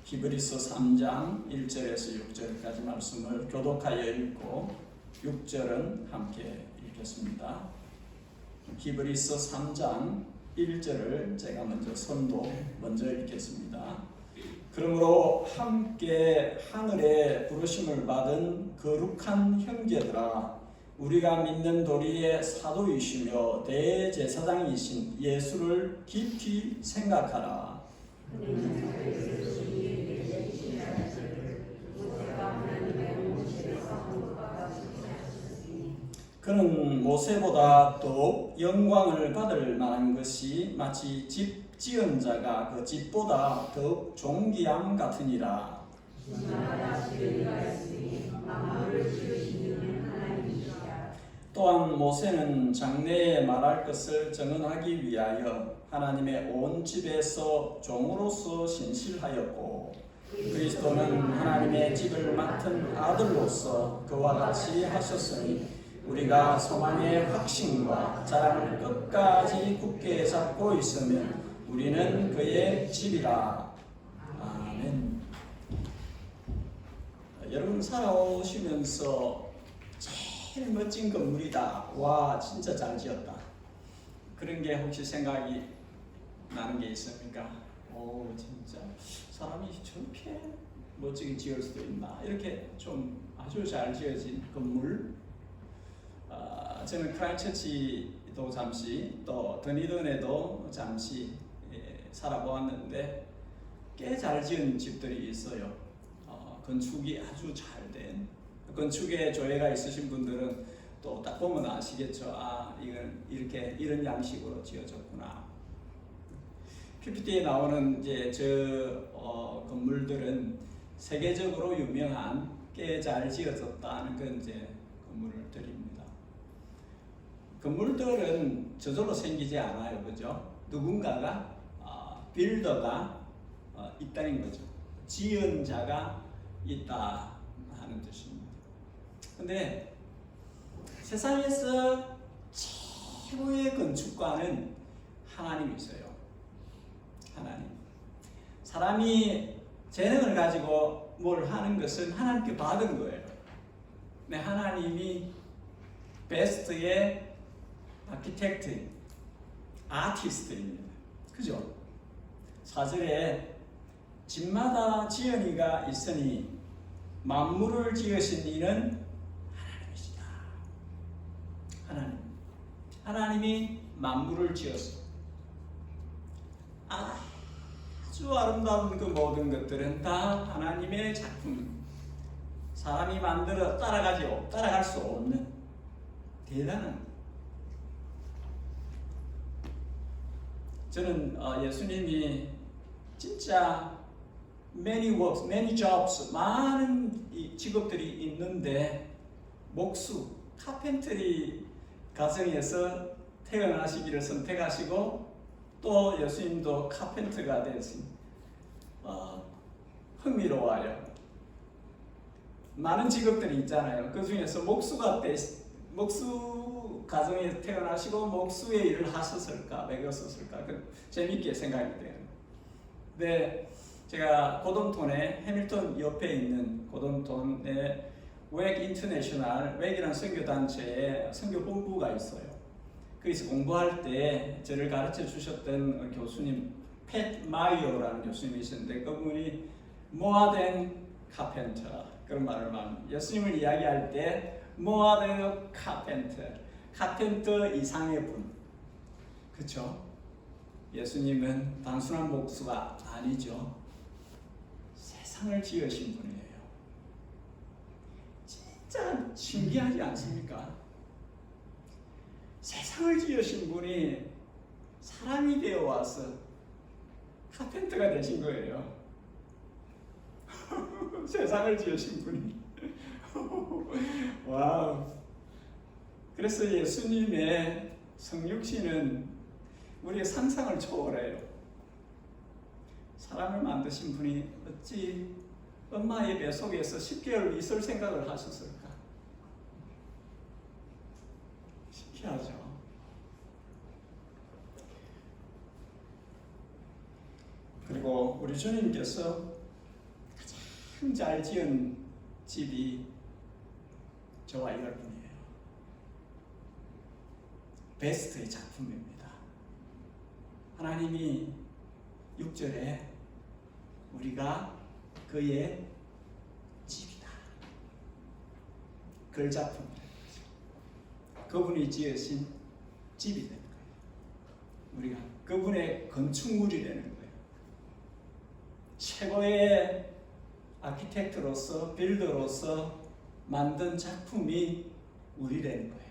히브리서 3장 1절에서 6절까지 말씀을 교독하여 읽고 6절은 함께 읽겠습니다. 히브리서 3장 1절을 제가 먼저 읽겠습니다. 그러므로 함께 하늘에 부르심을 받은 거룩한 형제들아, 우리가 믿는 도리의 사도이시며 대제사장이신 예수를 깊이 생각하라. 그는 모세보다 더욱 영광을 받을 만한 것이 마치 집 지은 자가 그 집보다 더욱 존귀함 같으니라. 또한 모세는 장래에 말할 것을 증언하기 위하여 하나님의 온 집에서 종으로서 신실하였고, 그리스도는 하나님의 집을 맡은 아들로서 그와 같이 하셨으니 우리가 소망의 확신과 자랑을 끝까지 굳게 잡고 있으면 우리는 그의 집이라. 아멘. 여러분, 살아오시면서 제일 멋진 건물이다. 와, 진짜 잘 지었다. 그런 게 혹시 생각이 나는 게 있습니까? 오, 진짜 사람이 저렇게 멋지게 지을 수도 있나? 이렇게 좀 아주 잘 지어진 건물. 저는 크라이처치도 잠시, 또 더니던에도 잠시 살아보았는데 꽤 잘 지은 집들이 있어요. 건축이 아주 잘 된, 건축에 조예가 있으신 분들은 또 딱 보면 아시겠죠. 이건 이런 양식으로 지어졌구나. PPT에 나오는 이제 건물들은 세계적으로 유명한 꽤 잘 지어졌다는 그런 이제 건물들입니다. 건물들은 저절로 생기지 않아요, 그죠? 누군가가 빌더가 있다는 거죠. 지은 자가 있다 하는 뜻입니다. 근데 세상에서 최고의 건축가는 하나님이세요. 하나님. 사람이 재능을 가지고 뭘 하는 것은 하나님께 받은 거예요. 근데 하나님이 베스트의 아키텍트, 아티스트입니다. 그죠? 4절에 집마다 지은이가 있으니 만물을 지으신 이는 하나님이시다. 하나님이 만물을 지었어. 아주 아름다운 그 모든 것들은 다 하나님의 작품. 사람이 만들어 따라갈 수 없는 대단한. 저는 예수님이 진짜 many works, many jobs, 많은 직업들이 있는데 카펜트리 가정에서 태어나시기를 선택하시고 또 예수님도 카펜터가 되신 흥미로워요. 많은 직업들이 있잖아요. 그 중에서 목수 가정에 태어나시고 목수의 일을 하셨을까? 왜 그러셨을까? 재밌게 생각이 돼요. 근데 제가 고던톤에 해밀턴 옆에 있는 고던톤에 웩 인터내셔널, 웩이라는 선교단체에 선교본부가 있어요. 그래서 공부할 때 저를 가르쳐 주셨던 교수님 팻 마이어라는 교수님이셨는데 그분이 모아된 카펜터 그런 말을 합니다. 예수님을 이야기할 때 모아된 카펜터 이상의 분. 그렇죠? 예수님은 단순한 목수가 아니죠. 세상을 지으신 분이에요. 진짜 신기하지 않습니까? 세상을 지으신 분이 사람이 되어 와서 카펜터가 되신 거예요. 세상을 지으신 분이. 와우. 그래서 예수님의 성육신은 우리의 상상을 초월해요. 사람을 만드신 분이 어찌 엄마의 뱃속에서 10개월 있을 생각을 하셨을까? 신기하죠. 그리고 우리 주님께서 참 잘 지은 집이 저와 여러분이에요. 베스트의 작품입니다. 하나님이 6절에 우리가 그의 집이다. 그 작품이라는 거죠. 그분이 지으신 집이 되는 거예요. 우리가 그분의 건축물이 되는 거예요. 최고의 아키텍트로서 빌더로서 만든 작품이 우리 되는 거예요.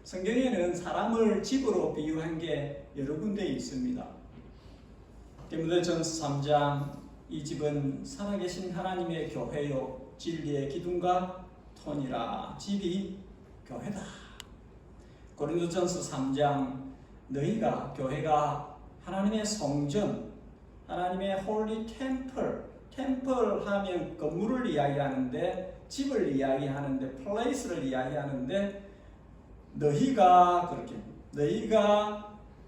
성경에는 사람을 집으로 비유한 게 여러 군데 있습니다. 디모데전서 3장 이 집은 살아계신 하나님의 교회요 진리의 기둥과 톤이라. 집이 교회다. 고린도전서 3장 너희가 교회가 하나님의 성전, 하나님의 홀리 템플 하면 건물을 이야기하는데 집을 이야기하는데 플레이스를 이야기하는데 너희가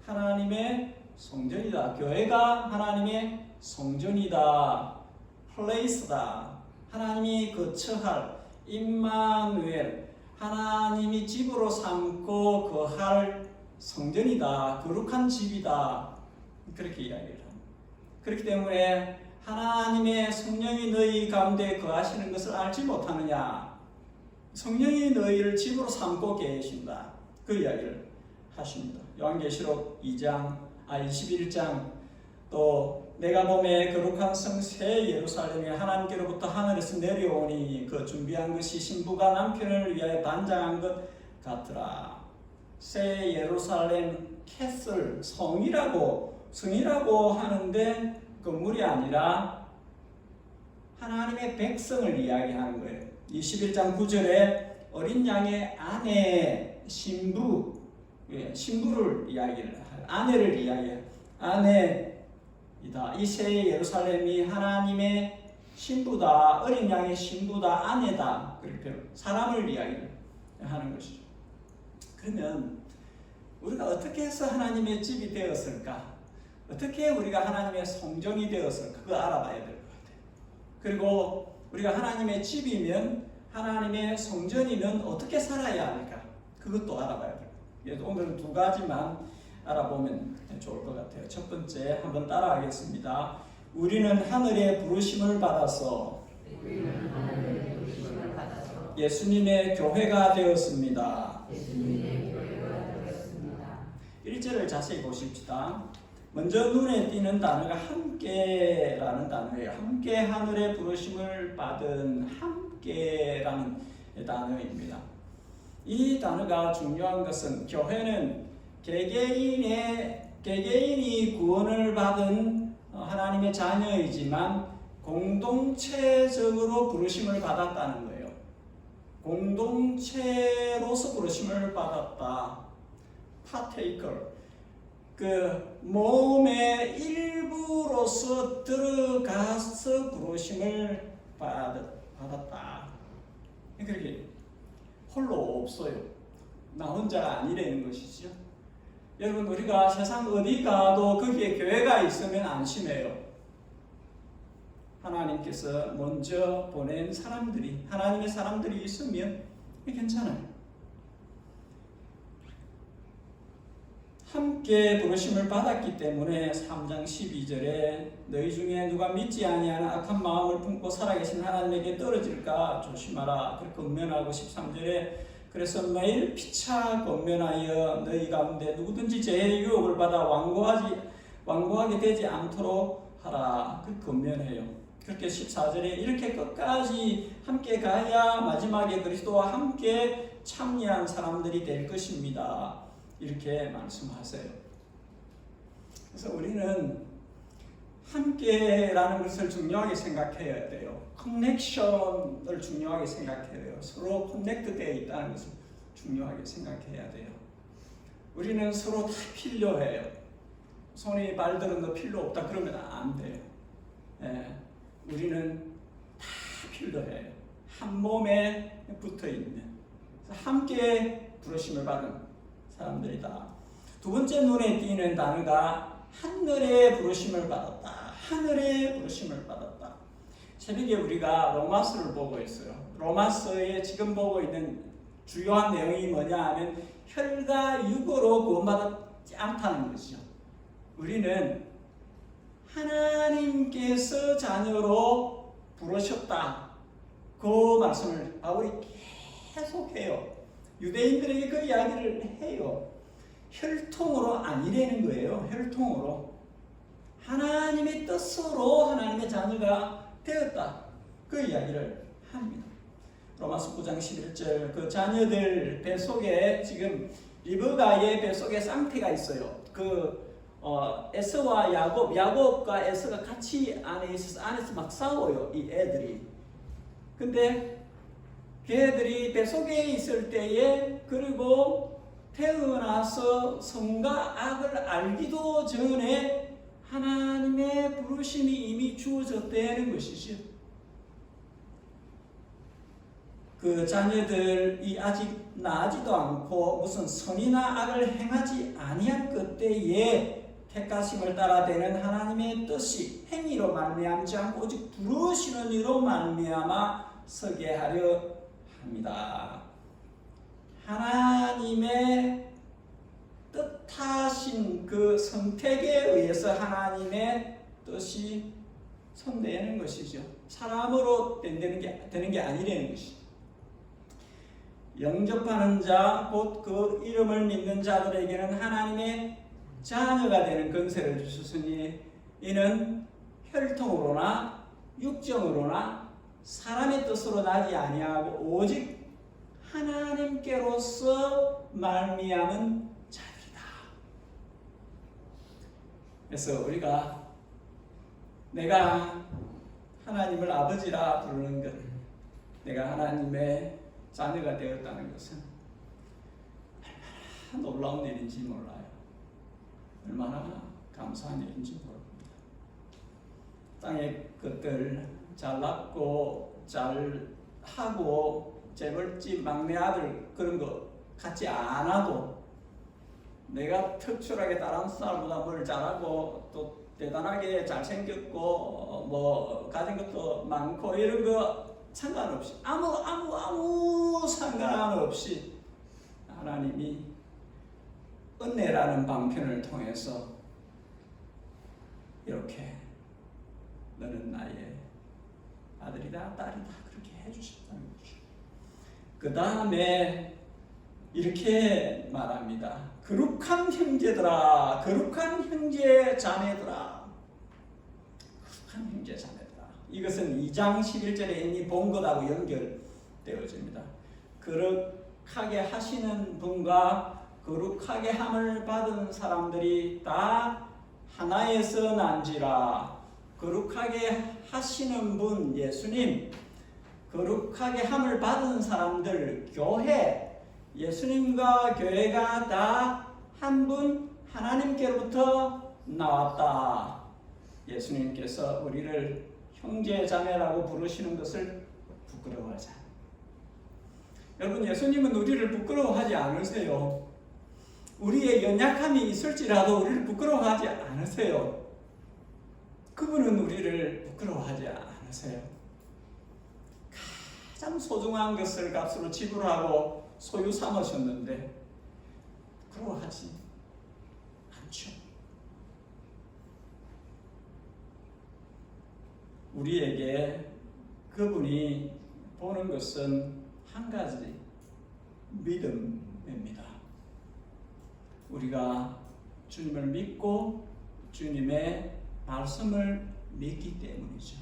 하나님의 성전이다. 교회가 하나님의 성전이다. 플레이스다. 하나님이 거처할 임마누엘, 하나님이 집으로 삼고 거할 성전이다. 거룩한 집이다. 그렇게 이야기를 합니다. 그렇기 때문에 하나님의 성령이 너희 가운데 거하시는 것을 알지 못하느냐? 성령이 너희를 집으로 삼고 계신다. 그 이야기를 하십니다. 요한계시록 21장 또 내가 보매 거룩한 성 새 예루살렘이 하나님께로부터 하늘에서 내려오니 그 준비한 것이 신부가 남편을 위하여 단장한 것 같더라. 새 예루살렘 캐슬 성이라고 하는데 건물이 아니라 하나님의 백성을 이야기하는 거예요. 21장 9절에 어린 양의 아내 신부를 이야기를 해요. 아내를 이야기해요. 아내이다. 이 새 예루살렘이 하나님의 신부다. 어린 양의 신부다. 아내다. 그렇게 사람을 이야기하는 것이죠. 그러면 우리가 어떻게 해서 하나님의 집이 되었을까? 어떻게 우리가 하나님의 성전이 되었을까? 그거 알아봐야 될 것 같아요. 그리고 우리가 하나님의 집이면 하나님의 성전이면 어떻게 살아야 할까? 그것도 알아봐야 돼요. 오늘은 두 가지만 알아보면 좋을 것 같아요. 첫 번째 한번 따라하겠습니다. 우리는 하늘의 부르심을 받아서 예수님의 교회가 되었습니다. 1절을 자세히 보십시다. 먼저 눈에 띄는 단어가 함께라는 단어예요. 함께 하늘의 부르심을 받은 함께라는 단어입니다. 이 단어가 중요한 것은 교회는 개개인이 구원을 받은 하나님의 자녀이지만 공동체적으로 부르심을 받았다는 거예요. 공동체로서 부르심을 받았다. partaker. 그 몸의 일부로서 들어가서 부르심을 받았다. 그렇게 홀로 없어요. 나 혼자가 아니라는 것이죠. 여러분 우리가 세상 어디 가도 거기에 교회가 있으면 안심해요. 하나님께서 먼저 보낸 사람들이 하나님의 사람들이 있으면 괜찮아요. 함께 부르심을 받았기 때문에 3장 12절에 너희 중에 누가 믿지 아니하는 악한 마음을 품고 살아계신 하나님에게 떨어질까 조심하라. 그렇게 권면하고 13절에 그래서 매일 피차 권면하여 너희 가운데 누구든지 죄의 유혹을 받아 완고하게 되지 않도록 하라. 그렇게 권면해요. 그렇게 14절에 이렇게 끝까지 함께 가야 마지막에 그리스도와 함께 참여한 사람들이 될 것입니다. 이렇게 말씀하세요. 그래서 우리는 함께라는 것을 중요하게 생각해야 돼요. 커넥션을 중요하게 생각해야 돼요. 서로 커넥트되어 있다는 것을 중요하게 생각해야 돼요. 우리는 서로 다 필요해요. 손이 발들은 거 필요 없다 그러면 안 돼요. 우리는 다 필요해요. 한 몸에 붙어 있는 함께 부르심을 받은 사람들이다. 두 번째 눈에 띄는 단어가 하늘의 부르심을 받았다. 하늘의 부르심을 받았다. 새벽에 우리가 로마서를 보고 있어요. 로마서에 지금 보고 있는 주요한 내용이 뭐냐 하면 혈과 육으로 구원받지 않다는 것이죠. 우리는 하나님께서 자녀로 부르셨다. 그 말씀을 바울이 계속해요. 유대인들에게 그 이야기를 해요. 혈통으로 아니라는 거예요. 혈통으로. 하나님의 뜻으로 하나님의 자녀가 되었다. 그 이야기를 합니다. 로마서 9장 11절 그 자녀들 뱃속에 지금 리브가의 뱃속에 쌍태가 있어요. 에서와 야곱과 에서가 같이 안에 있어서 안에서 막 싸워요. 이 애들이. 근데 걔들이 뱃속에 있을 때에 그리고 태어나서 선과 악을 알기도 전에 하나님의 부르심이 이미 주어졌다는 것이죠. 그 자녀들이 아직 나지도 않고 무슨 선이나 악을 행하지 아니한 그때에 택하심을 따라 되는 하나님의 뜻이 행위로 말미암지 않고 오직 부르시는 이로 말미암아 서게 하려 합니다. 하나님의 뜻하신 그 선택에 의해서 하나님의 뜻이 선되는 것이죠. 사람으로 되는 게 아니라는 것이죠. 영접하는 자, 곧 그 이름을 믿는 자들에게는 하나님의 자녀가 되는 권세를 주셨으니 이는 혈통으로나 육정으로나 사람의 뜻으로 나지 아니하고 오직 하나님께로서 말미암은 자들이다. 그래서 우리가 내가 하나님을 아버지라 부르는 것, 내가 하나님의 자녀가 되었다는 것은 얼마나 놀라운 일인지 몰라요. 얼마나 감사한 일인지 모릅니다. 땅의 것들 잘 낳고 잘 하고 재벌집 막내 아들 그런 거 같지 않아도 내가 특출하게 다른 사람보다 뭘 잘하고 또 대단하게 잘생겼고 뭐 가진 것도 많고 이런 거 상관없이 아무 상관없이 하나님이 은혜라는 방편을 통해서 이렇게 너는 나의 아들이다 딸이다 그렇게 해주셨다는 거죠. 그 다음에 이렇게 말합니다. 거룩한 형제들아, 거룩한 형제 자매들아, 거룩한 형제 자매들아. 이것은 2장 11절에 이미 본 것하고 연결되어집니다. 거룩하게 하시는 분과 거룩하게 함을 받은 사람들이 다 하나에서 난지라. 거룩하게 하시는 분 예수님, 거룩하게 함을 받은 사람들 교회, 예수님과 교회가 다 한 분 하나님께로부터 나왔다. 예수님께서 우리를 형제 자매라고 부르시는 것을 부끄러워하지 않아요. 여러분, 예수님은 우리를 부끄러워하지 않으세요. 우리의 연약함이 있을지라도 우리를 부끄러워하지 않으세요. 그분은 우리를 부끄러워하지 않으세요. 가장 소중한 것을 값으로 지불하고 소유 삼으셨는데 부끄러워하지 않죠. 우리에게 그분이 보는 것은 한 가지, 믿음입니다. 우리가 주님을 믿고 주님의 말씀을 믿기 때문이죠.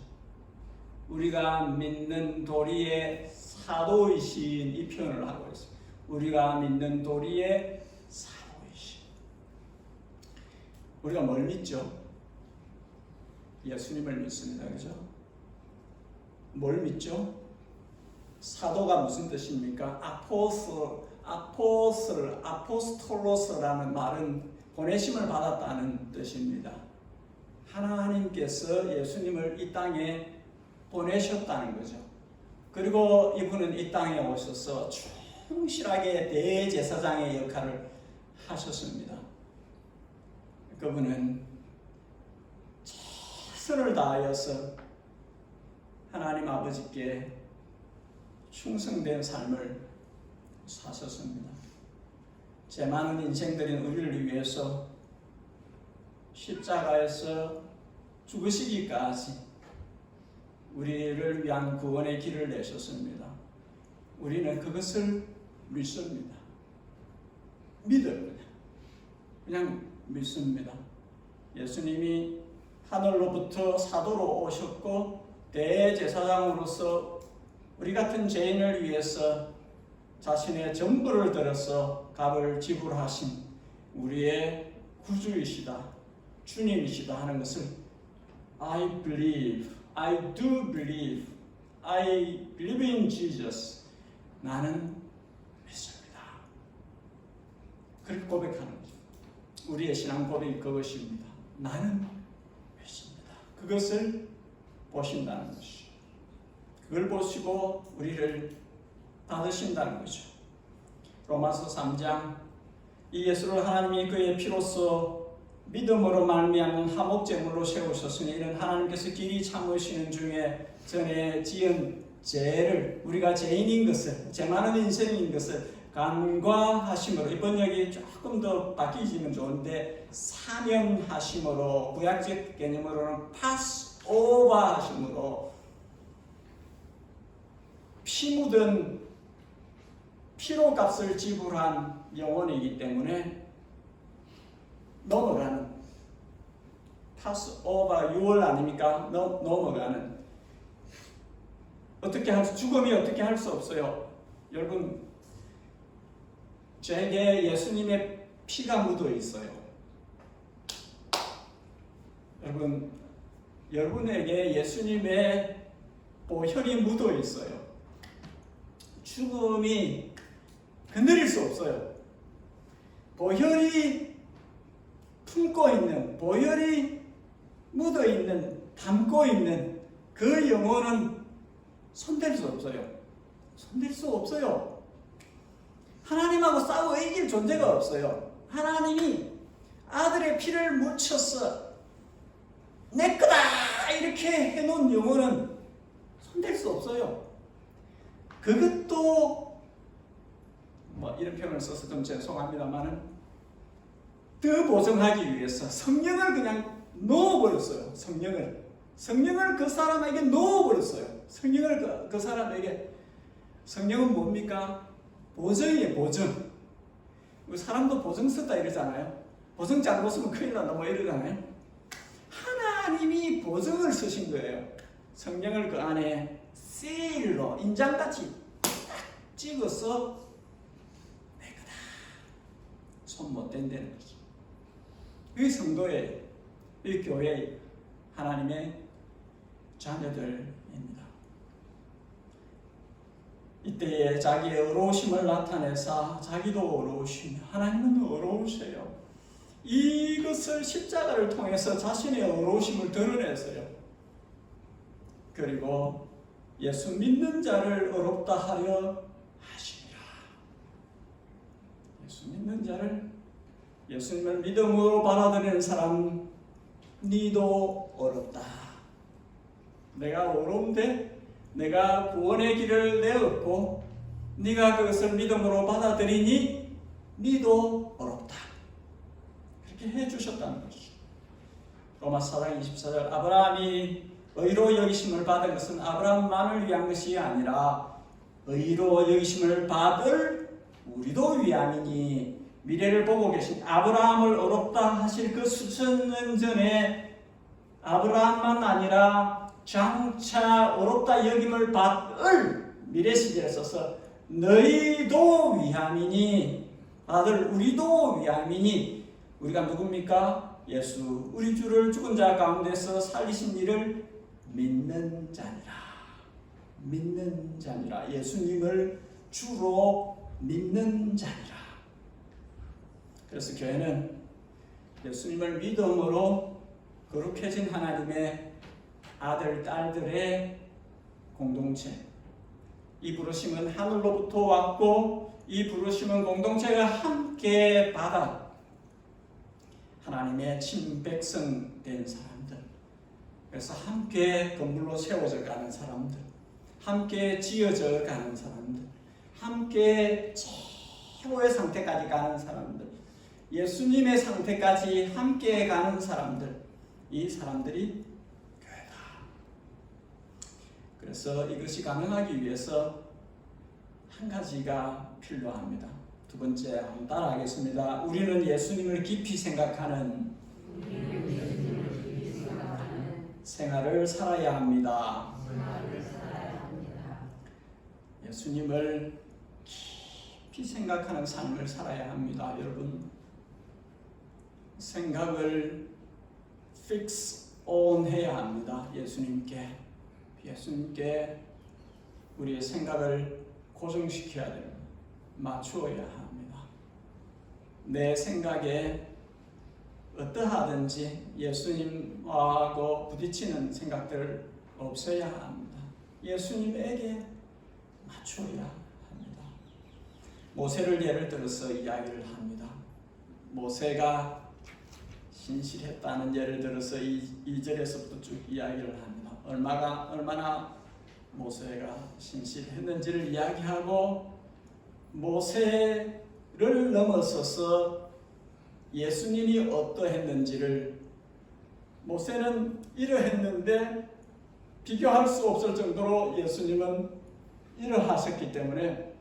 우리가 믿는 도리의 사도이신 이 표현을 하고 있습니다. 우리가 믿는 도리의 사도이신. 우리가 뭘 믿죠? 예수님을 믿습니다. 그죠? 뭘 믿죠? 사도가 무슨 뜻입니까? 아포스톨로스라는 말은 보내심을 받았다는 뜻입니다. 하나님께서 예수님을 이 땅에 보내셨다는 거죠. 그리고 이분은 이 땅에 오셔서 충실하게 대제사장의 역할을 하셨습니다. 그분은 최선을 다하여서 하나님 아버지께 충성된 삶을 사셨습니다. 제 많은 인생들인 우리를 위해서 십자가에서 죽으시기까지 우리를 위한 구원의 길을 내셨습니다. 우리는 그것을 믿습니다. 믿어요. 그냥 믿습니다. 예수님이 하늘로부터 사도로 오셨고 대제사장으로서 우리 같은 죄인을 위해서 자신의 전부를 들어서 값을 지불하신 우리의 구주이시다, 주님이시다 하는 것을 I believe, I do believe, I believe in Jesus. 나는 믿습니다. 그렇게 고백하는 거죠. 우리의 신앙 고백이 그것입니다. 나는 믿습니다. 그것을 보신다는 것이죠. 그걸 보시고 우리를 받으신다는 거죠. 로마서 3장 이 예수를 하나님이 그의 피로써 믿음으로 말미암은 화목제물로 세우셨으니 이는 하나님께서 길이 참으시는 중에 전에 지은 죄를 우리가 죄인인 것을 죄 많은 인생인 것을 간과하심으로 이 번역이 조금 더 바뀌지면 좋은데 사면하심으로 구약적 개념으로는 pass over 하심으로 피 묻은 피로값을 지불한 영혼이기 때문에 넘어가는 pass over 유월 아닙니까? 넘어가는 어떻게 할 수, 죽음이 어떻게 할 수 없어요. 여러분 제게 예수님의 피가 묻어 있어요. 여러분에게 예수님의 보혈이 묻어 있어요. 죽음이 건드릴 수 없어요. 보혈이 품고 있는, 보혈이 묻어 있는, 담고 있는 그 영혼은 손댈 수 없어요. 손댈 수 없어요. 하나님하고 싸워 이길 존재가 없어요. 하나님이 아들의 피를 묻혀서 내 거다 이렇게 해놓은 영혼은 손댈 수 없어요. 그것도 이런 표현을 써서 좀 죄송합니다만은 더 보정하기 위해서 성령을 그냥 넣어버렸어요. 성령을 그 사람에게 넣어버렸어요. 성령을 그 사람에게. 성령은 뭡니까? 보정이에요. 보정. 사람도 보정 썼다 이러잖아요. 보정 잘못 쓰면 큰일 난다 뭐 이러잖아요. 하나님이 보정을 쓰신 거예요. 성령을 그 안에 세일로 인장같이 딱 찍어서 내 거다. 손 못 댄다는 거죠. 이 성도의, 이 교회의 하나님의 자녀들입니다. 이때에 자기의 의로우심을 나타내사 자기도 의로우시며 하나님은 의로우세요. 이것을 십자가를 통해서 자신의 의로우심을 드러냈어요. 그리고 예수 믿는 자를 의롭다 하려 하시니라. 예수 믿는 자를 예수님을 믿음으로 받아들이는 사람 니도 어렵다. 내가 어려운데 내가 구원의 길을 내었고 네가 그것을 믿음으로 받아들이니 니도 어렵다. 그렇게 해주셨다는 것이죠. 로마서 4장 24절 아브라함이 의로 여기심을 받은 것은 아브라함만을 위한 것이 아니라 의로 여기심을 받을 우리도 위함이니 미래를 보고 계신 아브라함을 어렵다 하실 그 수천 년 전에 아브라함만 아니라 장차 어렵다 여김을 받을 미래 시제에 써서 너희도 위함이니 아들 우리도 위함이니 우리가 누굽니까? 예수 우리 주를 죽은 자 가운데서 살리신 이를 믿는 자니라. 믿는 자니라. 예수님을 주로 믿는 자니라. 그래서 교회는 예수님을 믿음으로 거룩해진 하나님의 아들, 딸들의 공동체. 이 부르심은 하늘로부터 왔고 이 부르심은 공동체가 함께 받아 하나님의 친백성 된 사람들. 그래서 함께 건물로 세워져 가는 사람들, 함께 지어져 가는 사람들, 함께 최고의 상태까지 가는 사람들, 예수님의 상태까지 함께 가는 사람들, 이 사람들이 교회다. 그래서 이것이 가능하기 위해서 한 가지가 필요합니다. 두 번째 한번 따라하겠습니다. 우리는 예수님을 깊이 생각하는 생활을 살아야 합니다. 예수님을 깊이 생각하는 삶을 살아야 합니다. 여러분, 생각을 fix on 해야 합니다. 예수님께 우리의 생각을 고정시켜야 됩니다. 맞추어야 합니다. 내 생각에 어떠하든지 예수님하고 부딪히는 생각들 없어야 합니다. 예수님에게 맞추어야 합니다. 모세를 예를 들어서 이야기를 합니다. 모세가 신실했다는 예를 들어서 2절에서부터 쭉 이야기를 합니다. 얼마나 모세가 신실했는지를 이야기하고, 모세를 넘어서서 예수님이 어떠했는지를, 모세는 이러했는데 비교할 수 없을 정도로 예수님은 이러하셨기 때문에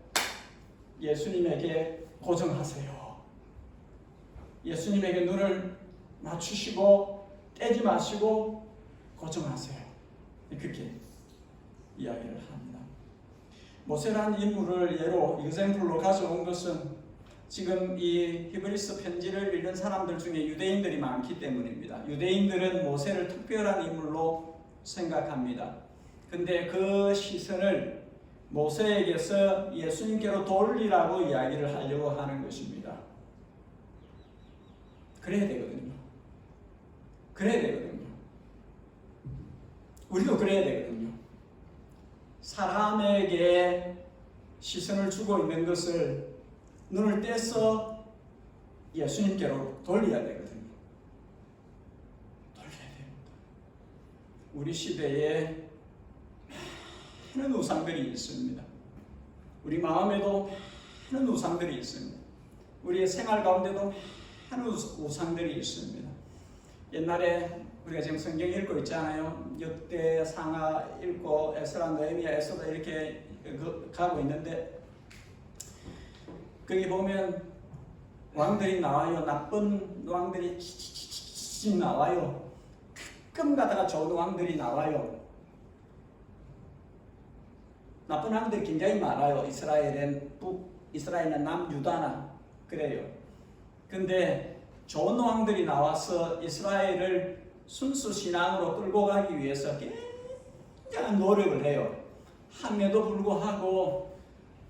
예수님에게 고정하세요. 예수님에게 눈을 맞추시고 떼지 마시고 고정하세요. 그렇게 이야기를 합니다. 모세라는 인물을 예로 example로 가져온 것은 지금 이 히브리서 편지를 읽는 사람들 중에 유대인들이 많기 때문입니다. 유대인들은 모세를 특별한 인물로 생각합니다. 근데 그 시선을 모세에게서 예수님께로 돌리라고 이야기를 하려고 하는 것입니다. 그래야 되거든요. 우리도 그래야 되거든요. 사람에게 시선을 주고 있는 것을 눈을 떼서 예수님께로 돌려야 되거든요. 돌려야 됩니다. 우리 시대에 많은 우상들이 있습니다. 우리 마음에도 많은 우상들이 있습니다. 우리의 생활 가운데도 많은 우상들이 있습니다. 옛날에 우리가 지금 성경 읽고 있잖아요. 역대 상하 읽고 에스라 느헤미야 에스더 이렇게 가고 있는데, 거기 보면 왕들이 나와요. 나쁜 왕들이 나와요. 가끔 가다가 좋은 왕들이 나와요. 나쁜 왕들이 굉장히 많아요. 이스라엘은 이스라엘은 남유다나 그래요. 근데 좋은 왕들이 나와서 이스라엘을 순수 신앙으로 끌고 가기 위해서 굉장한 노력을 해요. 함에도 불구하고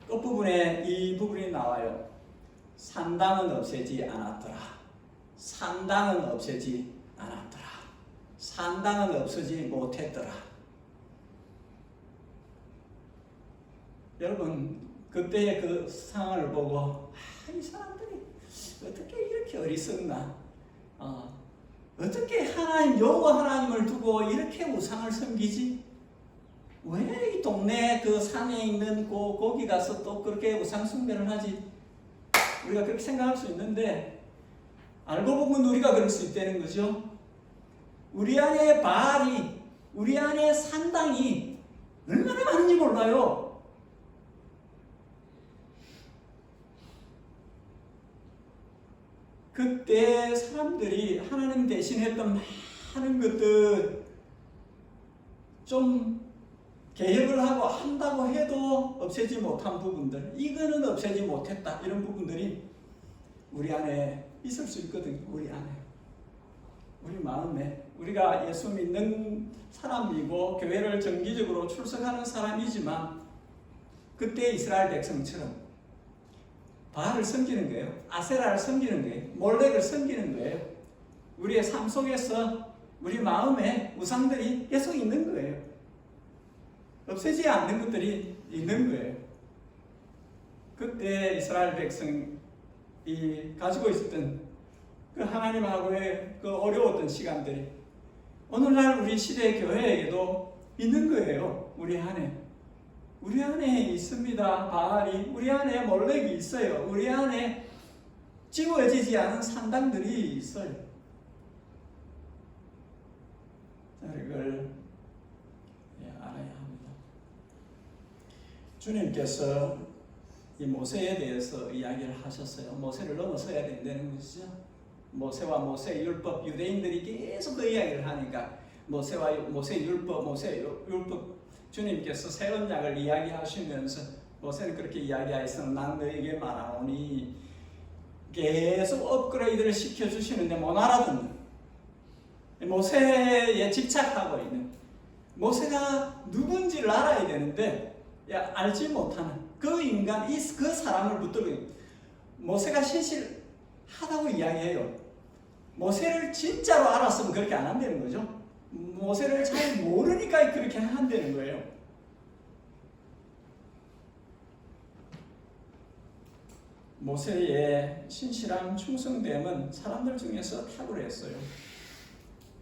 끝부분에 이 부분이 나와요. 산당은 없애지 않았더라. 산당은 없애지 않았더라. 산당은 없애지 못했더라. 여러분, 그때의 그 상황을 보고 이 사람들이 어떻게 이렇게 어리석나, 어떻게 하나님, 여호와 하나님을 두고 이렇게 우상을 섬기지? 왜 이 동네 그 산에 있는 거기 가서 또 그렇게 우상 숭배를 하지? 우리가 그렇게 생각할 수 있는데, 알고 보면 우리가 그럴 수 있다는 거죠. 우리 안에 바알이, 우리 안에 산당이 얼마나 많은지 몰라요. 그때 사람들이 하나님 대신했던 많은 것들 좀 개혁을 하고 한다고 해도 없애지 못한 부분들, 이거는 없애지 못했다, 이런 부분들이 우리 안에 있을 수 있거든요. 우리 안에, 우리 마음에. 우리가 예수 믿는 사람이고 교회를 정기적으로 출석하는 사람이지만 그때 이스라엘 백성처럼 바알을 섬기는 거예요. 아세라를 섬기는 거예요. 몰렉을 섬기는 거예요. 우리의 삶 속에서 우리 마음에 우상들이 계속 있는 거예요. 없애지 않는 것들이 있는 거예요. 그때 이스라엘 백성이 가지고 있었던 그 하나님하고의 그 어려웠던 시간들이, 오늘날 우리 시대 교회에도 있는 거예요. 우리 안에 있습니다. 바알이 우리 안에 몰렉이 있어요. 우리 안에 지워지지 않은 산당들이 있어요. 이걸 알아야 합니다. 주님께서 이 모세에 대해서 이야기를 하셨어요. 모세를 넘어서야 된다는 것이죠. 모세와 모세 율법, 유대인들이 계속 그 이야기를 하니까 모세와 모세 율법 주님께서 새 언약을 이야기하시면서 모세는 그렇게 이야기하였으나 난 너에게 말하오니 계속 업그레이드를 시켜주시는데 못 알아듣는, 모세에 집착하고 있는, 모세가 누군지를 알아야 되는데 알지 못하는 그 인간, 그 사람을 붙들고 모세가 신실하다고 이야기해요. 모세를 진짜로 알았으면 그렇게 안 한다는 거죠. 모세를 잘 모르니까 그렇게 한다는 거예요. 모세의 신실함, 충성됨은 사람들 중에서 탁월했어요.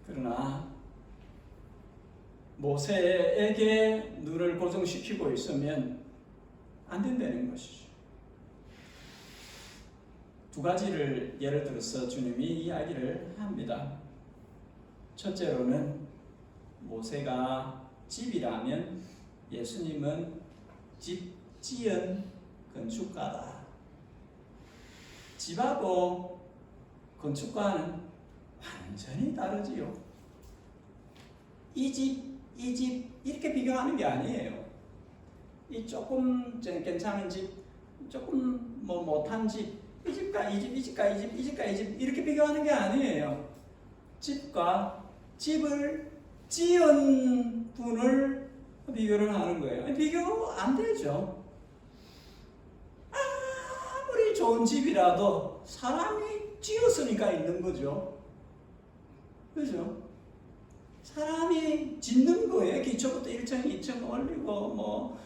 그러나 모세에게 눈을 고정시키고 있으면 안 된다는 것이죠. 두 가지를 예를 들어서 주님이 이야기를 합니다. 첫째로는 모세가 집이라면 예수님은 집 지은 건축가다. 집하고 건축가는 완전히 다르지요. 이 집 이렇게 비교하는 게 아니에요. 이 조금 괜찮은 집, 조금 못한 집, 이 집과 이 집, 이 집과 이 집, 이 집과 이 집 이렇게 비교하는 게 아니에요. 집과 집을 지은 분을 비교를 하는 거예요. 비교 안 되죠. 아무리 좋은 집이라도 사람이 지었으니까 있는 거죠. 그죠? 사람이 짓는 거예요. 기초부터 1층, 2층 올리고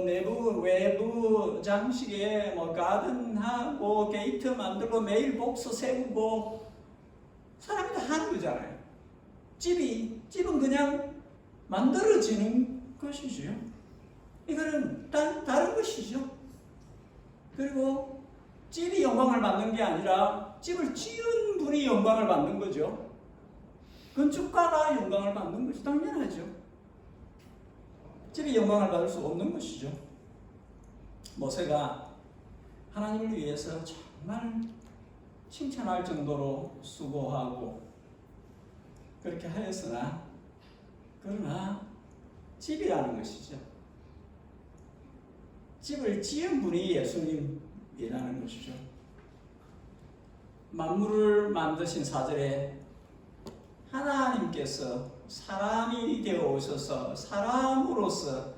내부, 외부 장식에 가든하고 게이트 만들고 메일 복수 세우고 사람이 다 하는 거잖아요. 집은 그냥 만들어지는 것이죠. 이거는 다른 것이죠. 그리고 집이 영광을 받는 게 아니라 집을 지은 분이 영광을 받는 거죠. 건축가가 영광을 받는 것이 당연하죠. 집이 영광을 받을 수 없는 것이죠. 모세가 하나님을 위해서 정말 칭찬할 정도로 수고하고 그렇게 하였으나 그러나 집이라는 것이죠. 집을 지은 분이 예수님이라는 것이죠. 만물을 만드신 4절에 하나님께서 사람이 되어 오셔서 사람으로서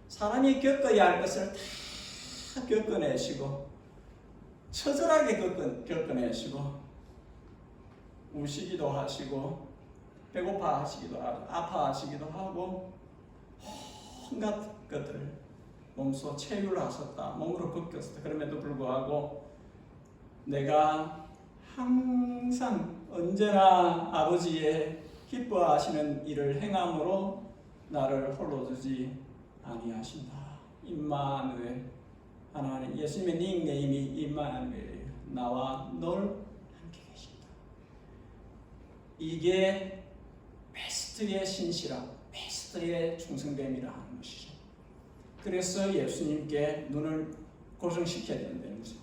사람이 겪어야 할 것을 다 겪어내시고 처절하게 겪어내시고 우시기도 하시고 배고파하시기도 하고 아파하시기도 하고 온갖 것들을 몸소 체휼하셨다. 몸으로 벗겼었다. 그럼에도 불구하고 내가 항상 언제나 아버지의 기뻐하시는 일을 행함으로 나를 홀로 두지 아니하신다. 임마누엘, 하나님, 예수님의 닉네임이 임마누엘, 나와 널 함께 계신다. 이게 베스트의 신실함, 베스트의 충성됨이라 하는 것이죠. 그래서 예수님께 눈을 고정시켜야 된다는 거죠.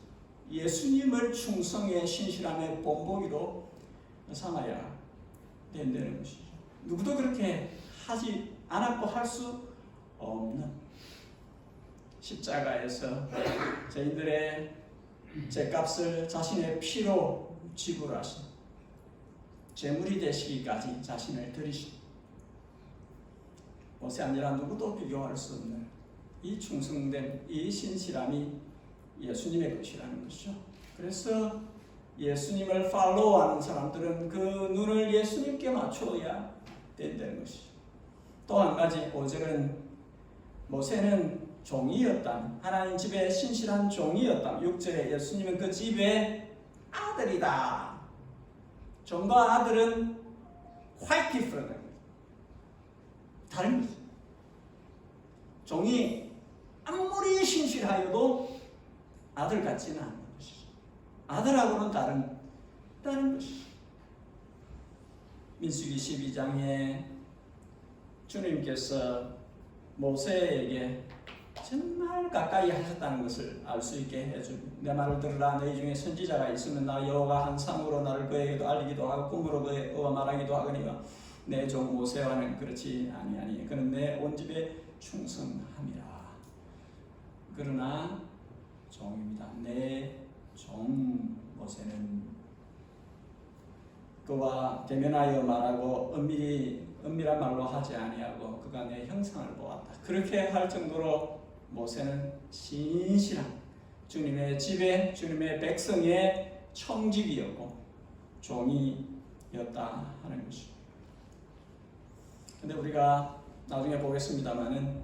예수님을 충성의 신실함의 본보기로 삼아야 된다는 것이죠. 누구도 그렇게 하지 않았고 할 수 없는 십자가에서 저희들의 죄값을 자신의 피로 지불하신 제물이 되시기까지 자신을 드리신 모세 아니라 누구도 비교할 수 없는 이 충성됨, 이 신실함이 예수님의 것이라는 것이죠. 그래서 예수님을 팔로우하는 사람들은 그 눈을 예수님께 맞춰야 된다는 것이죠. 또 한 가지 5절은 모세는 종이었다. 하나님 집에 신실한 종이었다. 6절에 예수님은 그 집의 아들이다. 종과 아들은 quite different. 다른 거죠. 종이 아무리 신실하여도 아들 같지는 않은 것이죠. 아들하고는 다른 것이죠. 민수기 12장에 주님께서 모세에게 정말 가까이 하셨다는 것을 알 수 있게 해줍니다. 내 말을 들으라. 너희 중에 선지자가 있으면 나 여호와가 한 상으로 나를 그에게도 알리기도 하고 꿈으로 그와 말하기도 하거니와 내 종 모세와는 그렇지 아니하니 그는 내 온 집에 충성함이라. 그러나 종입니다. 내 종 모세는 그와 대면하여 말하고 은밀한 말로 하지 아니하고 그가 내 형상을 보았다. 그렇게 할 정도로 모세는 신실한 주님의 집에 주님의 백성의 청직이었고 종이었다 하는 것이죠. 근데 우리가 나중에 보겠습니다만은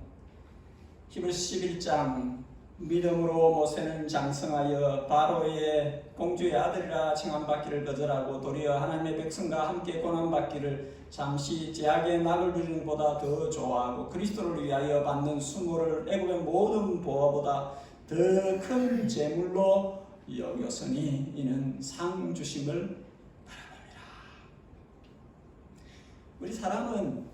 히브리서 11장 믿음으로 모세는 장성하여 바로의 공주의 아들이라 칭함받기를 거절하고 도리어 하나님의 백성과 함께 고난받기를 잠시 제약의 낙을 누리는 것보다 더 좋아하고 그리스도를 위하여 받는 수모를 애굽의 모든 보화보다 더 큰 재물로 여겼으니 이는 상 주심을 바라봅니다. 우리 사람은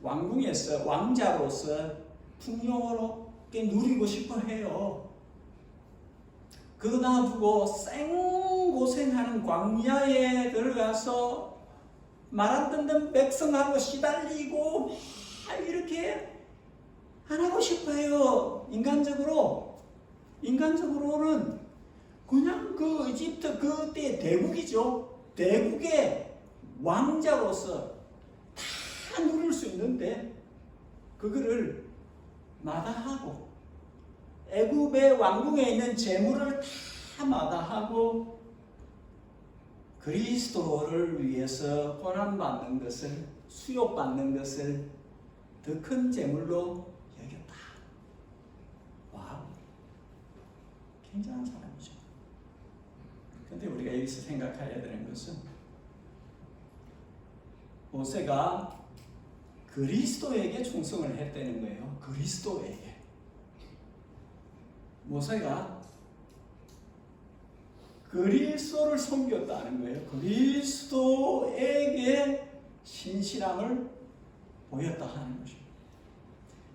왕궁에서 왕자로서 풍요롭게 누리고 싶어 해요. 그거 놔두고 생고생하는 광야에 들어가서 말 안 듣는 백성하고 시달리고 이렇게 안 하고 싶어요. 인간적으로는 그냥 그 이집트 그때 대국이죠. 대국의 왕자로서 다 누릴 수 있는데 그거를 마다하고 애굽의 왕궁에 있는 재물을 다 마다하고 그리스도를 위해서 고난받는 것을 수욕받는 것을 더 큰 재물로 여겼다. 와우, 굉장한 사람이죠. 그런데 우리가 여기서 생각해야 되는 것은 모세가 그리스도에게 충성을 했다는 거예요. 그리스도에게. 모세가 그리스도를 섬겼다는 거예요. 그리스도에게 신실함을 보였다 하는 것입니다.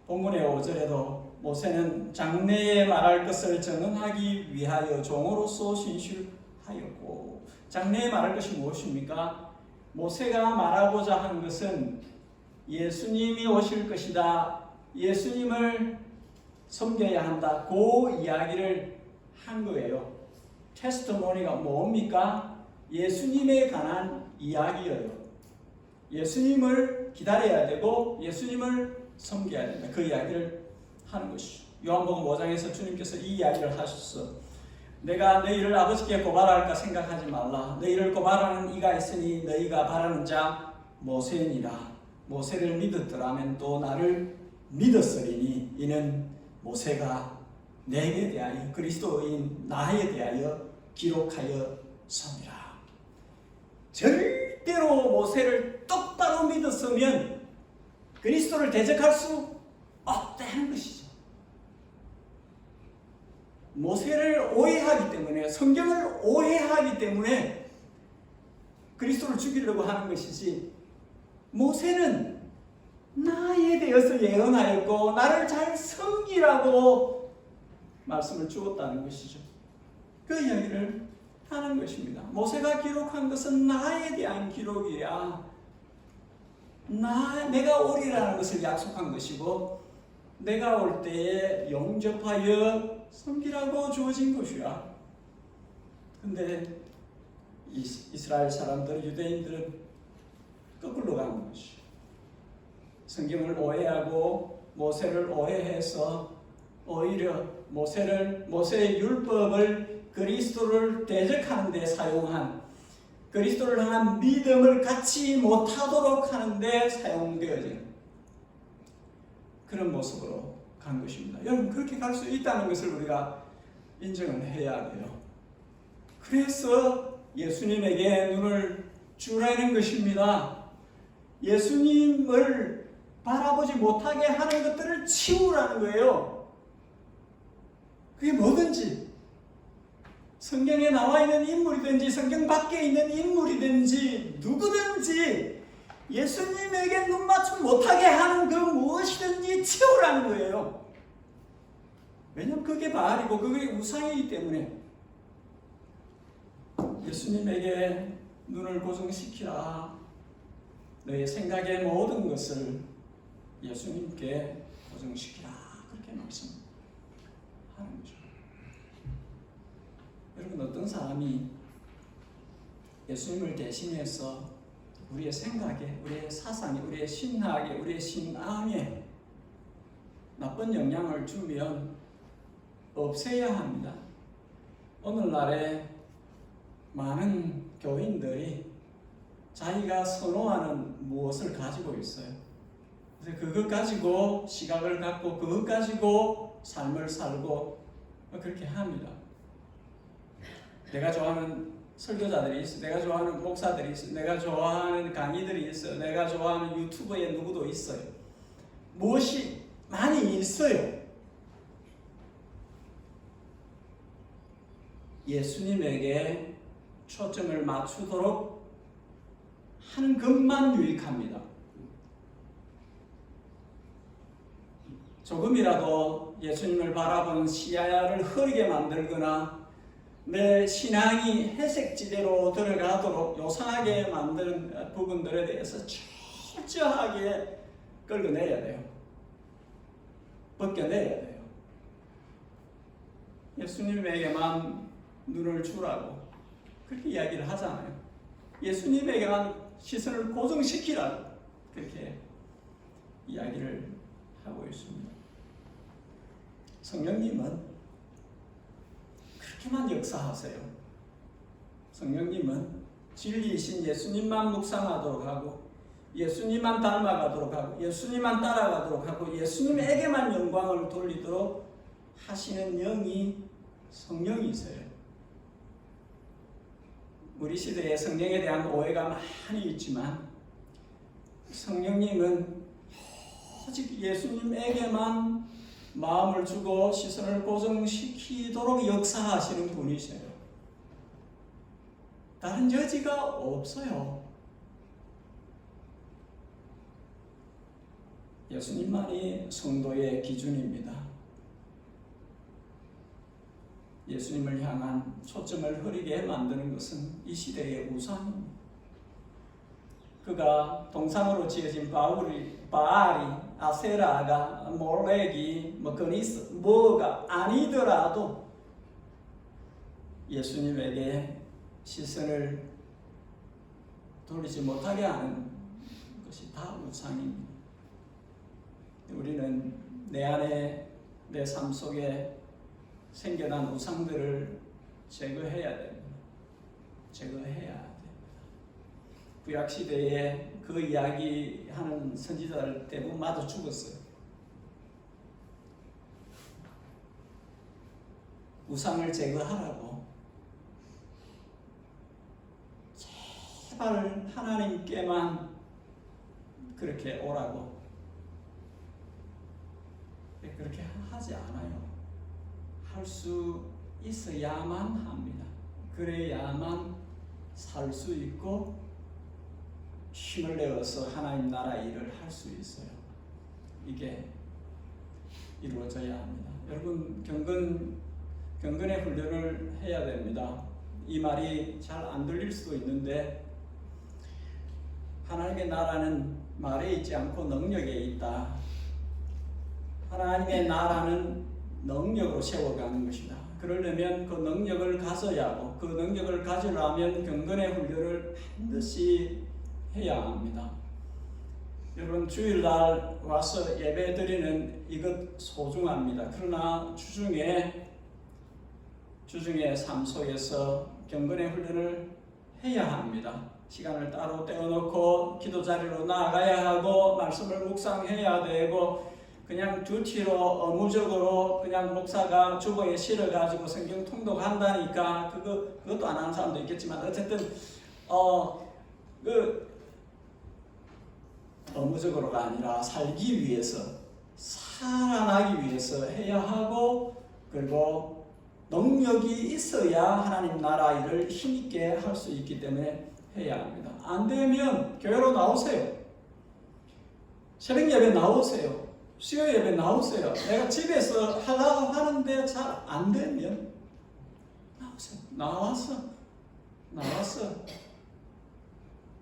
본문의 5절에도 모세는 장래에 말할 것을 전언하기 위하여 종으로서 신실하였고, 장래에 말할 것이 무엇입니까? 모세가 말하고자 한 것은 예수님이 오실 것이다. 예수님을 섬겨야 한다. 그 이야기를 한 거예요. 테스트모니가 뭡니까? 예수님에 관한 이야기예요. 예수님을 기다려야 되고 예수님을 섬겨야 된다. 그 이야기를 하는 것이죠. 요한복음 5장에서 주님께서 이 이야기를 하셨어. 내가 너희를 아버지께 고발할까 생각하지 말라. 너희를 고발하는 이가 있으니 너희가 바라는 자 모세니라. 모세를 믿었더라면 또 나를 믿었으리니 이는 모세가 내게 대하여 그리스도인 나에 대하여 기록하였습니다. 절대로 모세를 똑바로 믿었으면 그리스도를 대적할 수 없다는 것이죠. 모세를 오해하기 때문에, 성경을 오해하기 때문에 그리스도를 죽이려고 하는 것이지, 모세는 나에 대해서 예언하였고 나를 잘 섬기라고 말씀을 주었다는 것이죠. 그 이야기를 하는 것입니다. 모세가 기록한 것은 나에 대한 기록이야. 내가 오리라는 것을 약속한 것이고 내가 올 때에 영접하여 섬기라고 주어진 것이야. 근데 이스라엘 사람들, 유대인들은 거꾸로 가는 것이. 성경을 오해하고 모세를 오해해서 오히려 모세의 율법을 그리스도를 대적하는 데 사용한, 그리스도를 향한 믿음을 갖지 못하도록 하는 데 사용되어진 그런 모습으로 간 것입니다. 여러분, 그렇게 갈 수 있다는 것을 우리가 인정을 해야 돼요. 그래서 예수님에게 눈을 주라는 것입니다. 예수님을 바라보지 못하게 하는 것들을 치우라는 거예요. 그게 뭐든지 성경에 나와 있는 인물이든지 성경 밖에 있는 인물이든지 누구든지 예수님에게 눈 맞춤 못하게 하는 그 무엇이든지 치우라는 거예요. 왜냐하면 그게 바알이고 그게 우상이기 때문에 예수님에게 눈을 고정시키라. 너의 생각의 모든 것을 예수님께 고정시키라. 그렇게 말씀하는 거죠. 여러분, 어떤 사람이 예수님을 대신해서 우리의 생각에, 우리의 사상에, 우리의 신학에, 우리의 신앙에 나쁜 영향을 주면 없애야 합니다. 오늘날에 많은 교인들이 자기가 선호하는 무엇을 가지고 있어요. 그래서 그것 가지고 시각을 갖고 그것 가지고 삶을 살고 그렇게 합니다. 내가 좋아하는 설교자들이 있어, 내가 좋아하는 목사들이 있어, 내가 좋아하는 강의들이 있어, 내가 좋아하는 유튜버에 누구도 있어요. 무엇이 많이 있어요. 예수님에게 초점을 맞추도록 하는 것만 유익합니다. 조금이라도 예수님을 바라보는 시야를 흐리게 만들거나 내 신앙이 회색지대로 들어가도록 요상하게 만드는 부분들에 대해서 철저하게 끌어내야 돼요. 벗겨내야 돼요. 예수님에게만 눈을 주라고 그렇게 이야기를 하잖아요. 예수님에게만 시선을 고정시키라고 그렇게 이야기를 하고 있습니다. 성령님은 그렇게만 역사하세요. 성령님은 진리이신 예수님만 묵상하도록 하고 예수님만 닮아가도록 하고 예수님만 따라가도록 하고 예수님에게만 영광을 돌리도록 하시는 영이 성령이세요. 우리 시대에 성령에 대한 오해가 많이 있지만 성령님은 오직 예수님에게만 마음을 주고 시선을 고정시키도록 역사하시는 분이세요. 다른 여지가 없어요. 예수님만이 성도의 기준입니다. 예수님을 향한 초점을 흐리게 만드는 것은 이 시대의 우상입니다. 그가 동상으로 지어진 바알이, 아세라가, 몰렉이, 그니스, 뭐가 아니더라도 예수님에게 시선을 돌리지 못하게 하는 것이 다 우상입니다. 우리는 내 안에, 내 삶 속에 생겨난 우상들을 제거해야 됩니다. 제거해야 됩니다. 구약시대에 그 이야기하는 선지자들 대부분 마저 죽었어요. 우상을 제거하라고 제발 하나님께만 그렇게 오라고 그렇게 하지 않아요. 할 수 있어야만 합니다. 그래야만 살 수 있고 힘을 내어서 하나님 나라 일을 할 수 있어요. 이게 이루어져야 합니다. 여러분 경건의 훈련을 해야 됩니다. 이 말이 잘 안 들릴 수도 있는데 하나님의 나라는 말에 있지 않고 능력에 있다. 하나님의 나라는 능력으로 세워가는 것이다. 그러려면 그 능력을 가져야 하고 그 능력을 가지려면 경건의 훈련을 반드시 해야 합니다. 여러분 주일날 와서 예배 드리는 이것 소중합니다. 그러나 주중에 삶 속에서 경건의 훈련을 해야 합니다. 시간을 따로 떼어놓고 기도 자리로 나아가야 하고 말씀을 묵상해야 되고 그냥 듀티로 의무적으로 그냥 목사가 주보에 실어가지고 성경 통독한다니까 그것도 안 하는 사람도 있겠지만 어쨌든 의무적으로가 아니라 살기 위해서, 살아나기 위해서 해야 하고, 그리고 능력이 있어야 하나님 나라 일을 힘있게 할 수 있기 때문에 해야 합니다. 안 되면 교회로 나오세요. 새벽 예배 나오세요. 수요 예배 나오세요. 내가 집에서 하려고 하는데 잘 안 되면 나오세요. 나와서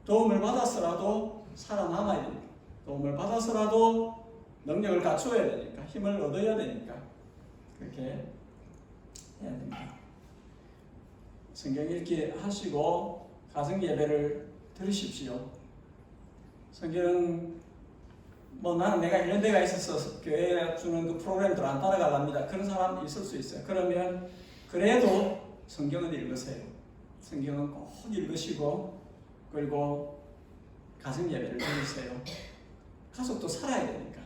도움을 받아서라도 살아남아야 됩니다. 도움을 받아서라도 능력을 갖추어야 되니까, 힘을 얻어야 되니까 그렇게 해야 됩니다. 성경 읽기 하시고 가정 예배를 들으십시오. 성경 나는 내가 1년대가 있어서 교회에 주는 그 프로그램들 안 따라가랍니다. 그런 사람 있을 수 있어요. 그러면 그래도 성경은 읽으세요. 성경은 꼭 읽으시고, 그리고 가정 예배를 드리세요. 가족도 살아야 되니까.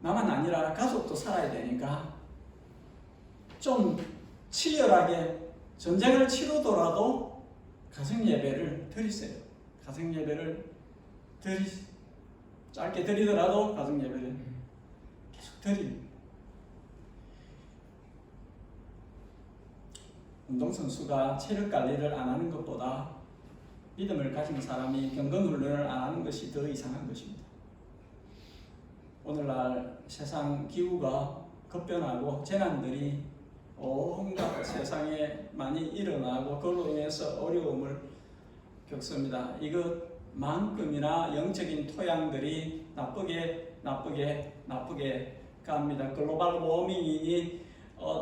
나만 아니라 가족도 살아야 되니까 좀 치열하게 전쟁을 치르더라도 가정 예배를 드리세요. 가정 예배를 짧게 드리더라도 가정 예배를 계속 드립니다. 운동선수가 체력 관리를 안 하는 것보다 믿음을 가진 사람이 경건 훈련을 안 하는 것이 더 이상한 것입니다. 오늘날 세상 기후가 급변하고 재난들이 온갖 세상에 많이 일어나고 그로 인해서 어려움을 겪습니다. 이것만큼이나 영적인 토양들이 나쁘게 갑니다. 글로벌 워밍이니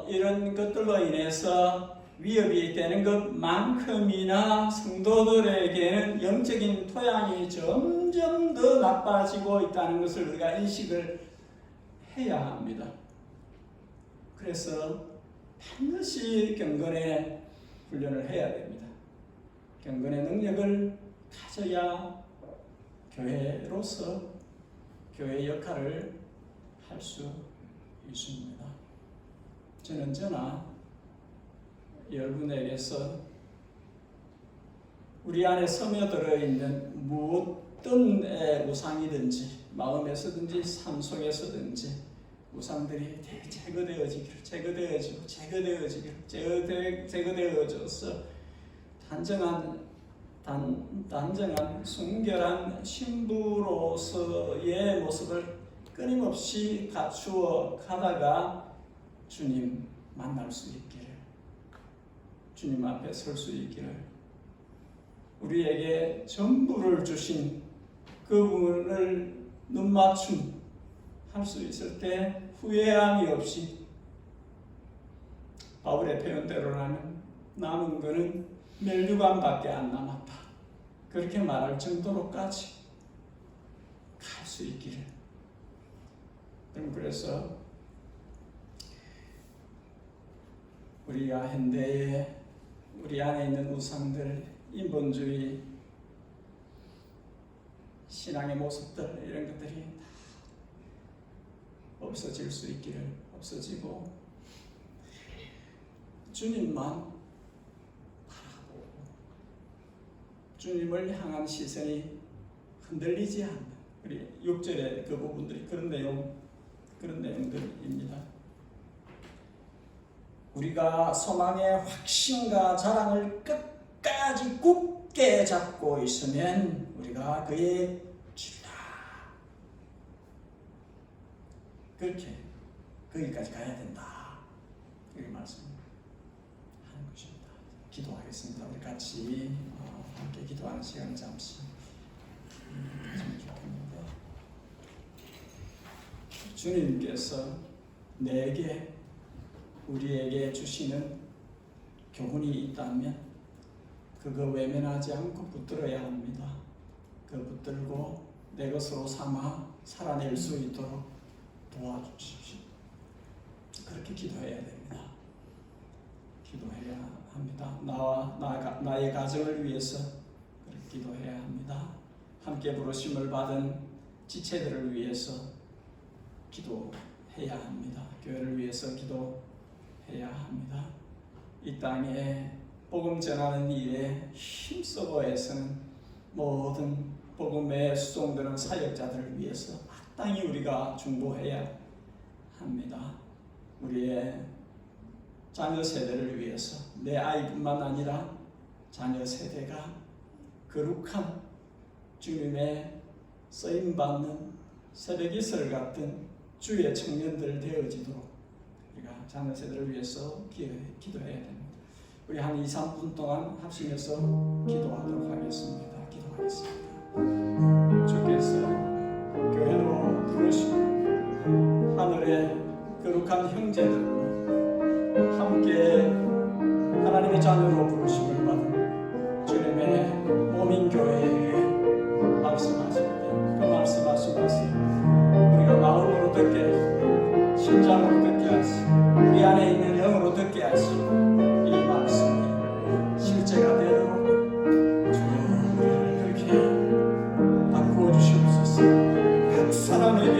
이런 것들로 인해서 위협이 되는 것만큼이나 성도들에게는 영적인 토양이 점점 더 나빠지고 있다는 것을 우리가 인식을 해야 합니다. 그래서 반드시 경건의 훈련을 해야 됩니다. 경건의 능력을 가져야 교회로서 교회의 역할을 할 수 있습니다. 저는 저나 여러분에게서 우리 안에 스며들어 있는 무엇든 우상이든지 마음에서든지 삶 속에서든지 우상들이 제거되어져서 단정한 순결한 신부로서의 모습을 끊임없이 갖추어 가다가 주님 만날 수 있기를, 주님 앞에 설 수 있기를, 우리에게 전부를 주신 그분을 눈맞춤 할 수 있을 때 후회함이 없이 바울의 표현대로라면 남은 것은 멸류관밖에 안 남았다, 그렇게 말할 정도로까지 갈 수 있기를. 그래서 우리가 현대에 우리 안에 있는 우상들, 인본주의, 신앙의 모습들, 이런 것들이 다 없어질 수 있기를, 없어지고 주님만 바라보고 주님을 향한 시선이 흔들리지 않는, 우리 6절의 그 부분들이 그런 내용들입니다. 우리가 소망의 확신과 자랑을 끝까지 굳게 잡고 있으면 우리가 그의 주다, 그렇게 거기까지 가야 된다, 이렇게 말씀하는 것입니다. 기도하겠습니다. 우리 같이 함께 기도하는 시간을 잠시 가지면 좋겠는데, 주님께서 우리에게 주시는 교훈이 있다면 그거 외면하지 않고 붙들어야 합니다. 그 붙들고 내 것으로 삼아 살아낼 수 있도록 도와주십시오. 그렇게 기도해야 됩니다. 기도해야 합니다. 나의 가정을 위해서 그렇게 기도해야 합니다. 함께 부르심을 받은 지체들을 위해서 기도해야 합니다. 교회를 위해서 기도해야 합니다. 이 땅에 복음 전하는 일에 힘써고 애쓰는 모든 복음의 수종되는 사역자들을 위해서 마땅히 우리가 중보해야 합니다. 우리의 자녀 세대를 위해서 내 아이뿐만 아니라 자녀 세대가 거룩한 주님의 쓰임받는 새벽이슬 같은 주의 청년들 되어지도록 우리가 자녀 세대를 위해서 기도해야 됩니다. 우리 한 2, 3분 동안 합심해서 기도하도록 하겠습니다. 기도하겠습니다. 주께서 교회로 부르시고 하늘의 거룩한 형제들과 함께 하나님의 자녀로 부르심을 받은 주님의 몸인 교회에게 말씀하실 때 그 말씀하신 것을 우리가 마음으로 듣게 심장으로 듣게 하시고 우리 안에 있는 영으로 듣게 하시고 이 말씀이 실제가 되도록 주여 우리를 그렇게 바꾸어 주시옵소서. 각 사람에게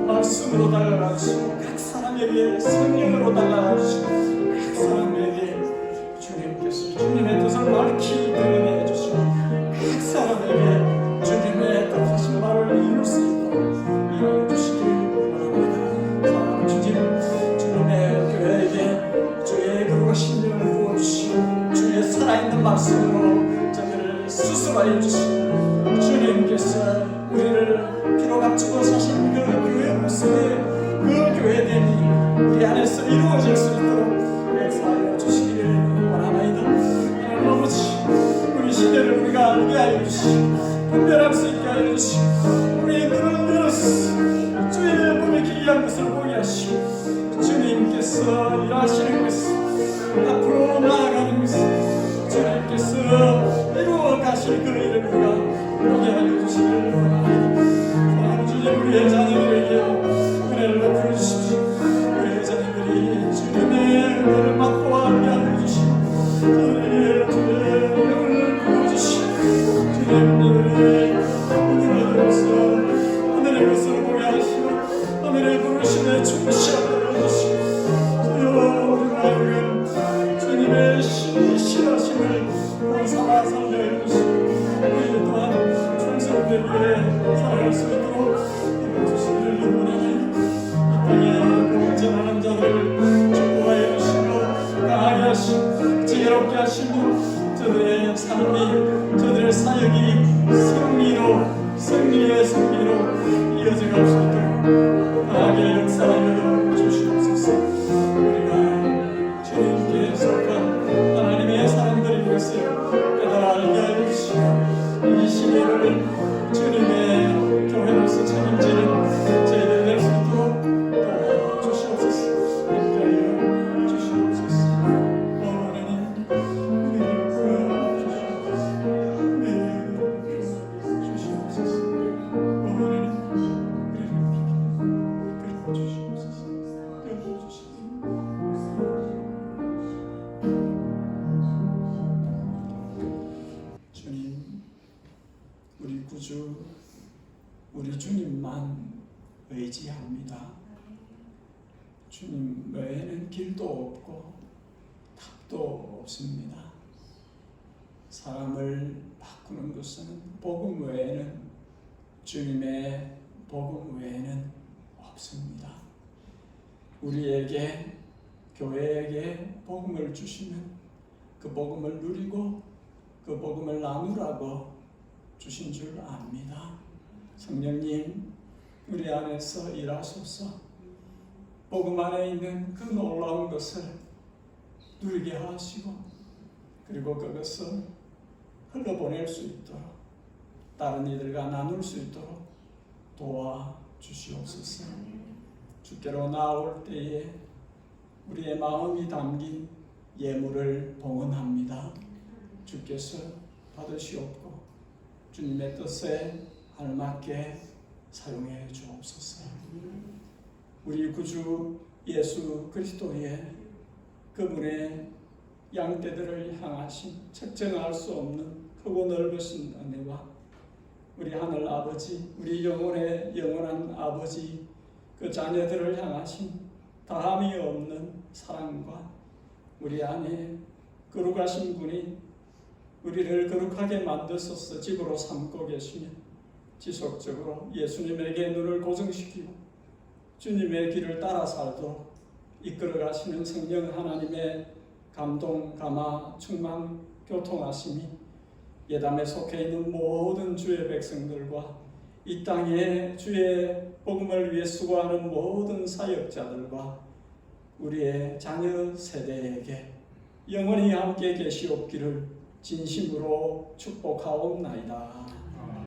말씀으로 다가가 주시고 각 사람에게 성령으로 다가가 주시고 각 사람에게 주님께서 주님의 뜻을 밝히 드러내 주시고 각 사람에게 주님의 뜻하신 말을 이룰 수 있도록 이루어 주시길 바랍니다. 사랑하는 주님의 교회에게 주의 거룩하신 영을 부어주시고 주의 살아있는 말씀으로 저들을 수습하여 주시고 주님께서 우리를 피로 값지고 사신 그 교회 모습의 그 교회됨이 우리 안에서 이루어질 수 있도록 역사하여 주시기를 원하나이다. 하나님 아버지, 우리 시대를 우리가 알게 하여 주시고 분별할 수 있게 하여 주시고 우리의 눈을 열어서 주의 몸의 기이한 것을 보게 하시고 주님께서 일하시는 것을 앞으로 나아가는 것을 주님께서 이루어 가실 그 일을 우리가 보게 하여 주시기를 원합니다. 사랑하는 주님, 우리의 자녀들에게 은혜를 베풀어 주십시오. 우리의 자녀들이 주님의 은혜를 맛보아 알게 하여 주시고 주의 영을 부어주시고 주님의 하늘의 것을 보게 하시고 하늘의 부르심에 충실하게 해주시고 주여 우리가 주님의 신하심을 삼아 살려 주시고 우리 또한 충성되게 살아갈 수 있도록 해주시기를 원합니다. 이 땅에 공전하는 자들을 축복하여 주시고 강하게 하시고 지혜롭게 하시고 저들의 삶이 저들의 사역이 승리의 승리로 이어져 갈 수 있도록 강하게 역사하여 주시옵소서. 우리가 주님께 속한 하나님의 사람들인 것을 깨달아 알게 하여 주시고 이 시대를 주님의 교회로서 책임지는 저희들 될 수 있도록 도와주시옵소서. 함께하여 주시옵소서. 하나님 우리를 주님, 우리 구주, 우리 주님만 의지합니다. 주님 외에는 길도 없고 답도 없습니다. 사람을 바꾸는 것은 복음 외에는 주님의 복음 외에는 없습니다. 우리에게 교회에게 복음을 주시면 그 복음을 누리고 그 복음을 나누라고 주신 줄 압니다. 성령님, 우리 안에서 일하소서. 복음 안에 있는 그 놀라운 것을 누리게 하시고 그리고 그것을 흘러보낼 수 있도록 다른 이들과 나눌 수 있도록 도와주시옵소서. 주께로 나올 때에 우리의 마음이 담긴 예물을 봉헌합니다. 주께서 받으시옵고 주님의 뜻에 알맞게 사용해 주옵소서. 우리 구주 예수 그리스도의 그분의 양떼들을 향하신 측정할 수 없는 크고 넓으신 은혜와 우리 하늘 아버지, 우리 영혼의 영원한 아버지 그 자녀들을 향하신 다함이 없는 사랑과 우리 안에 거룩하신 분이 우리를 거룩하게 만드셔서 집으로 삼고 계시며 지속적으로 예수님에게 눈을 고정시키고 주님의 길을 따라 살도록 이끌어 가시는 성령 하나님의 감동, 감화, 충만, 교통하심이 예담에 속해 있는 모든 주의 백성들과 이 땅에 주의 복음을 위해 수고하는 모든 사역자들과 우리의 자녀 세대에게 영원히 함께 계시옵기를 진심으로 축복하옵나이다.